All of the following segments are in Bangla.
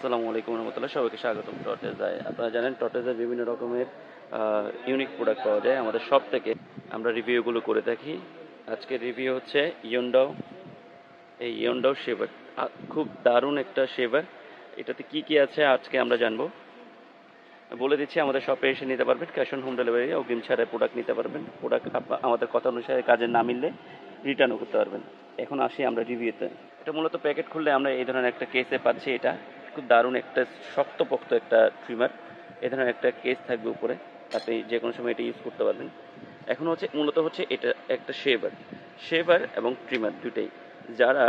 আসসালামু আলাইকুম রহমতুল্লাহ, সবাইকে স্বাগতম টর্টেজায়। আপনারা জানেন টর্টেজায় বিভিন্ন রকমের ইউনিক প্রোডাক্ট পাওয়া যায় আমাদের শপ থেকে। আমরা রিভিউগুলো করে থাকি। আজকের রিভিউ হচ্ছে ইয়ন্ডাও। এই ইয়ন্ডাও শেভার খুব দারুণ একটা শেভার। এটাতে কি কি আছে আজকে আমরা জানবো। বলে দিচ্ছি, আমাদের শপে এসে নিতে পারবেন, ক্যাশ অন হোম ডেলিভারি, অগ্রিম ছাড়াই প্রোডাক্ট নিতে পারবেন। প্রোডাক্ট আমাদের কথা অনুসারে কাজে না মিললে রিটার্নও করতে পারবেন। এখন আসি আমরা রিভিউতে। এটা মূলত প্যাকেট খুললে আমরা এই ধরনের একটা কেসে পাচ্ছি। এটা খুব দারুণ একটা শক্তপোক্ত একটা ট্রিমার। এই ধরনের একটা কেস থাকবে উপরে, আপনি যে কোনো সময় এটা ইউজ করতে পারবেন। এখন মূলত হচ্ছে এটা একটা শেভার এবং ট্রিমার দুটাই। যারা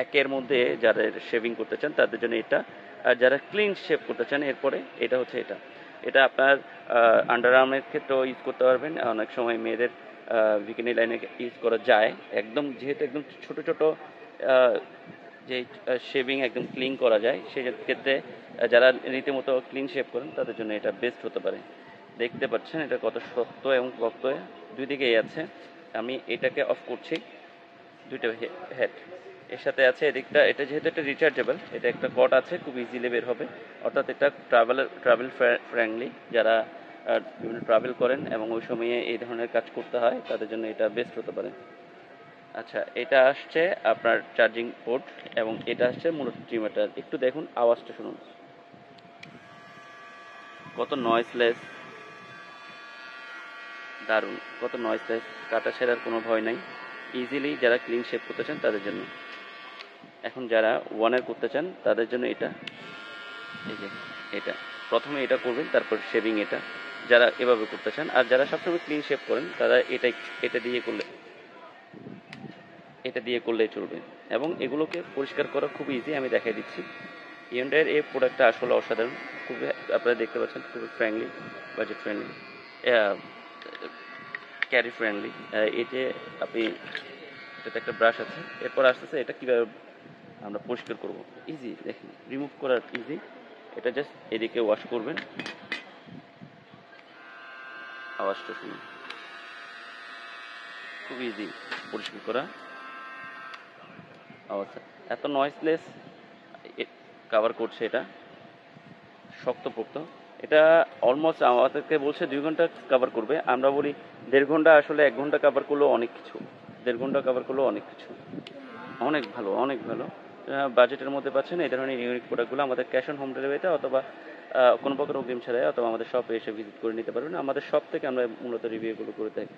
একের মধ্যে যারা শেভিং করতে চান তাদের জন্য এটা, আর যারা ক্লিন শেভ করতে চান এরপরে এটা হচ্ছে এটা। এটা আপনার আন্ডার আর্মের ক্ষেত্রেও ইউজ করতে পারবেন। অনেক সময় মেয়েদের বিকিনি লাইনে ইউজ করা যায়। একদম যেহেতু একদম ছোট ছোট যে শেভিং একদম ক্লিন করা যায়, সেই ক্ষেত্রে যারা রীতিমতো ক্লিন শেভ করেন তাদের জন্য এটা বেস্ট হতে পারে। দেখতে পাচ্ছেন এটা কত শক্ত এবং পক্ত, দুই দিকেই আছে। আমি এটাকে অফ করছি। দুইটা হেড এর সাথে আছে এদিকটা। এটা যেহেতু একটা রিচার্জেবল, এটা একটা কট আছে, খুব ইজিলি বের হবে। অর্থাৎ এটা ট্রাভেল ফ্রেন্ডলি। যারা বিভিন্ন ট্রাভেল করেন এবং ওই সময়ে এই ধরনের কাজ করতে হয় তাদের জন্য এটা বেস্ট হতে পারে। আচ্ছা, এটা আসছে আপনার চার্জিং পোর্ট এবং এটা আসছে মূলত ট্রিমারটা। একটু দেখুন, আওয়াজটা শুনুন কত নয়েসলেস, দারুণ, কত নয়েসলেস, কাটা ছেঁড়ার কোনো ভয় নাই। ইজিলি যারা ক্লিন শেভ করতে চান তাদের জন্য। এখন যারা ওয়ানের করতে চান তাদের জন্য এটা, এই যে এটা প্রথমে এটা করবেন, তারপর শেভিং এটা যারা এভাবে করতে চান। আর যারা সবসময় ক্লিন শেভ করেন তারা এটা দিয়ে করলেই চলবে। এবং এগুলোকে পরিষ্কার করা খুব ইজি, আমি দেখাই দিচ্ছি। ইয়ন্ডার এই প্রোডাক্টটা আসলে অসাধারণ। খুবই, আপনারা দেখতে পাচ্ছেন, খুবই friendly, budget friendly, carry friendly. এই যে আপনি, এটাতে একটা ব্রাশ আছে। এরপর আসতেছে এটা কীভাবে আমরা পরিষ্কার করব। ইজি, দেখেন, রিমুভ করার ইজি। এটা জাস্ট এদিকে ওয়াশ করবেন। আওয়াজটা শুনুন, খুব ইজি পরিষ্কার করা। আওয়াজ এত নয়েসলেস কভার করছে, এটা শক্তপোক্ত। এটা অলমোস্ট আমাদেরকে বলছে 2 ঘন্টা কভার করবে, আমরা বলি 1.5 ঘন্টা। আসলে 1 ঘন্টা কভার করলেও অনেক কিছু, 1.5 ঘন্টা কভার করলেও অনেক কিছু। অনেক ভালো, অনেক ভালো। বাজেটের মধ্যে পাচ্ছেন এই ধরনের ইউনিক প্রোডাক্টগুলো আমাদের ক্যাশ অন হোম ডেলিভারিতে, অথবা কোনো প্রকার অগ্রিম ছাড়াই, অথবা আমাদের শপে এসে ভিজিট করে নিতে পারবেন। আমাদের শপ থেকে আমরা মূলত রিভিউগুলো করে থাকি।